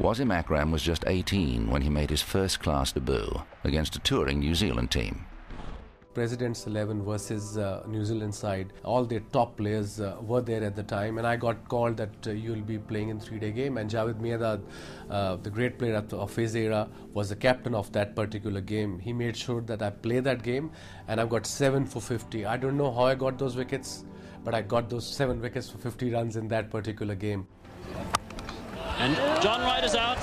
Wasim Akram was just 18 when he made his first-class debut against a touring New Zealand team. President's 11 versus New Zealand side, all their top players were there at the time, and I got called that you'll be playing in 3-day game, and Javed Miandad, the great player of his era, was the captain of that particular game. He made sure that I play that game, and I've got 7 for 50. I don't know how I got those wickets, but I got those 7 wickets for 50 runs in that particular game. And John Wright is out,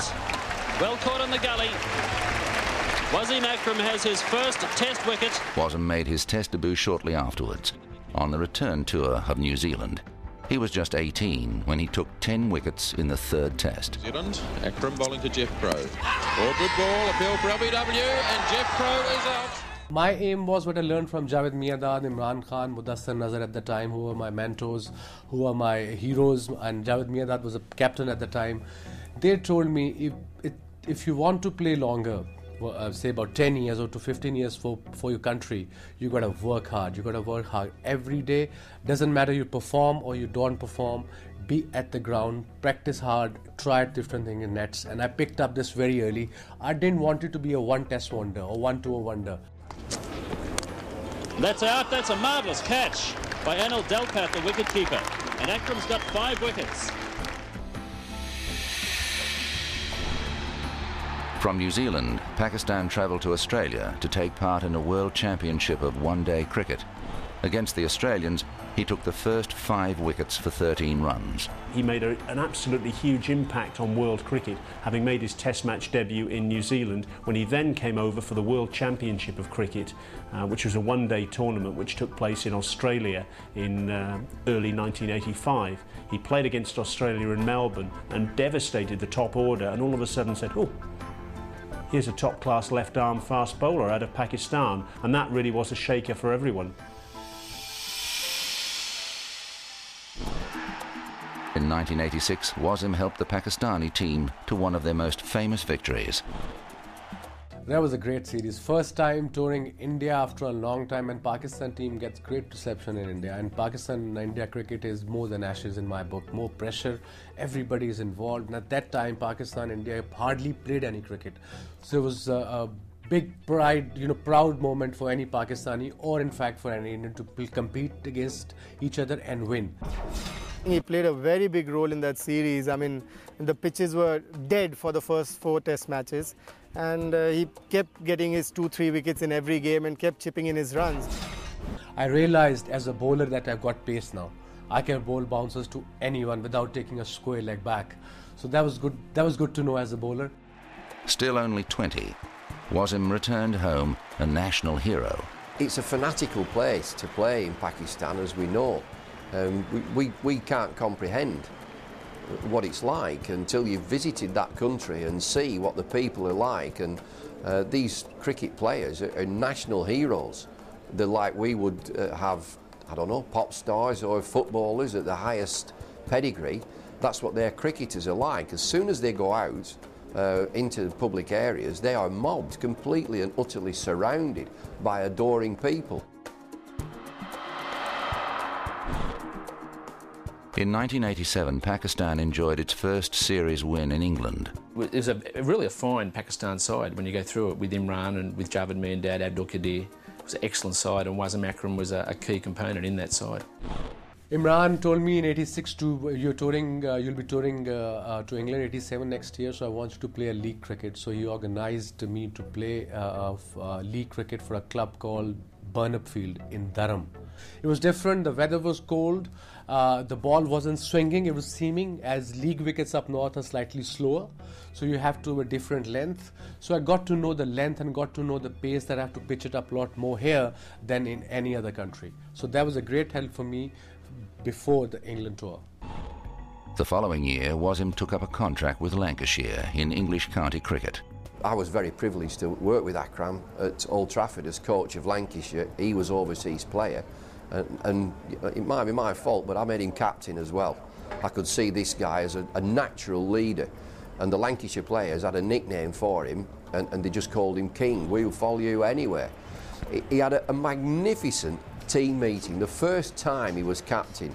well caught in the gully. Wasim Akram has his first test wicket. Wasim made his test debut shortly afterwards on the return tour of New Zealand. He was just 18 when he took 10 wickets in the third test. New Zealand, Akram bowling to Jeff Crow. Oh, good ball, appeal for LBW, and Jeff Crow is out. My aim was what I learned from Javed Miandad, Imran Khan, Mudassar Nazar at the time, who were my mentors, who were my heroes, and Javed Miandad was a captain at the time. They told me, if you want to play longer, say about 10 years or to 15 years for your country, you got to work hard. You got to work hard every day. Doesn't matter you perform or you don't perform. Be at the ground, practice hard, try different things in nets. And I picked up this very early. I didn't want it to be a one-test wonder or one-tour wonder. That's out. That's a marvellous catch by Anil Delpat, the wicketkeeper. And Akram's got 5 wickets. From New Zealand, Pakistan travelled to Australia to take part in a World Championship of one-day cricket. Against the Australians, he took the first 5 wickets for 13 runs. He made an absolutely huge impact on world cricket, having made his Test match debut in New Zealand, when he then came over for the World Championship of Cricket, which was a one-day tournament which took place in Australia in early 1985. He played against Australia in Melbourne and devastated the top order, and all of a sudden said, oh, here's a top-class left-arm fast bowler out of Pakistan, and that really was a shaker for everyone. In 1986, Wasim helped the Pakistani team to one of their most famous victories. That was a great series. First time touring India after a long time, and Pakistan team gets great reception in India. And Pakistan-India cricket is more than Ashes in my book. More pressure, everybody is involved. And at that time, Pakistan-India hardly played any cricket. So it was a big proud moment for any Pakistani, or in fact for any Indian, to compete against each other and win. He played a very big role in that series. I mean, the pitches were dead for the first 4 test matches, and he kept getting his 2-3 wickets in every game and kept chipping in his runs. I realized as a bowler that I've got pace now. I can bowl bouncers to anyone without taking a square leg back. So that was good. That was good to know as a bowler. Still only 20, Wasim returned home a national hero. It's a fanatical place to play in Pakistan, as we know. We can't comprehend what it's like until you've visited that country and see what the people are like. And these cricket players are national heroes. They're like we would have, I don't know, pop stars or footballers at the highest pedigree. That's what their cricketers are like. As soon as they go out into public areas, they are mobbed, completely and utterly surrounded by adoring people. In 1987, Pakistan enjoyed its first series win in England. It was really a fine Pakistan side when you go through it, with Imran and with Javed Miandad, Abdul Qadir. It was an excellent side, and Wasim Akram was a key component in that side. Imran told me in '86 you'll be touring to England '87 next year, so I want you to play a league cricket. So he organised me to play league cricket for a club called Burnup Field in Durham. It was different. The weather was cold. The ball wasn't swinging. It was seaming, as league wickets up north are slightly slower. So you have to have a different length. So I got to know the length and got to know the pace, that I have to pitch it up a lot more here than in any other country. So that was a great help for me before the England tour. The following year, Wasim took up a contract with Lancashire in English county cricket. I was very privileged to work with Akram at Old Trafford as coach of Lancashire. He was overseas player, and it might be my fault, but I made him captain as well. I could see this guy as a natural leader, and the Lancashire players had a nickname for him, and they just called him King. We'll follow you anywhere. He had a magnificent team meeting the first time he was captain,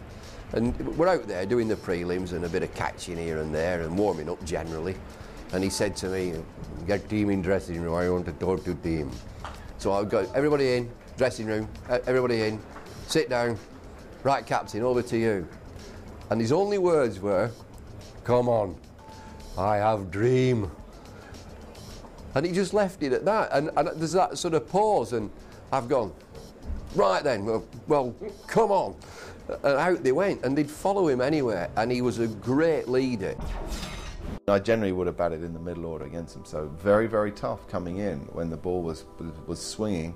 and we're out there doing the prelims and a bit of catching here and there and warming up generally. And he said to me, get team in dressing room, I want to talk to team. So I got everybody in, dressing room, everybody in, sit down, right captain, over to you. And his only words were, come on, I have dream. And he just left it at that. And there's that sort of pause, and I've gone, right then, well, come on. And out they went, and they'd follow him anywhere, and he was a great leader. I generally would have batted in the middle order against him, so very, very tough coming in when the ball was swinging,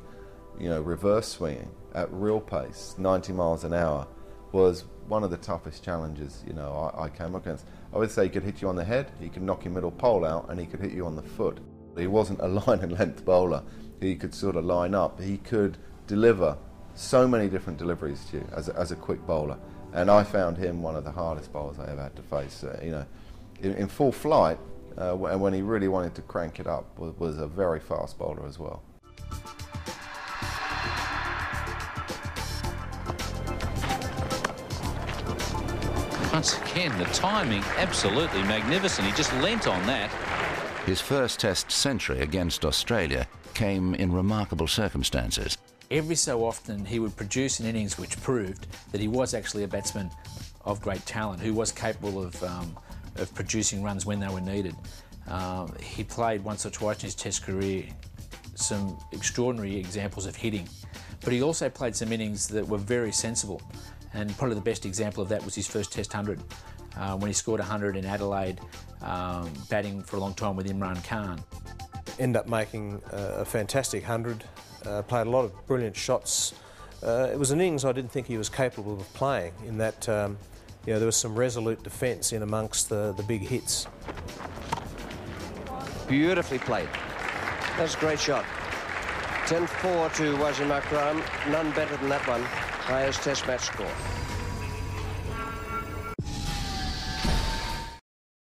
you know, reverse swinging at real pace, 90 miles an hour, was one of the toughest challenges, you know, I came up against. I would say he could hit you on the head, he could knock your middle pole out, and he could hit you on the foot. He wasn't a line and length bowler. He could sort of line up. He could deliver so many different deliveries to you as a quick bowler, and I found him one of the hardest bowlers I ever had to face. You know, in full flight, and when he really wanted to crank it up, was a very fast bowler as well. Once again, the timing absolutely magnificent. He just leant on that. His first Test century against Australia came in remarkable circumstances. Every so often he would produce an innings which proved that he was actually a batsman of great talent, who was capable of producing runs when they were needed. He played once or twice in his Test career some extraordinary examples of hitting, but he also played some innings that were very sensible, and probably the best example of that was his first Test 100, when he scored 100 in Adelaide, batting for a long time with Imran Khan. Ended up making a fantastic 100, played a lot of brilliant shots. It was an innings I didn't think he was capable of playing, in that you know, there was some resolute defence in amongst the big hits. Beautifully played. That's a great shot. 10-4 to Wasim Akram. None better than that one. Highest Test match score.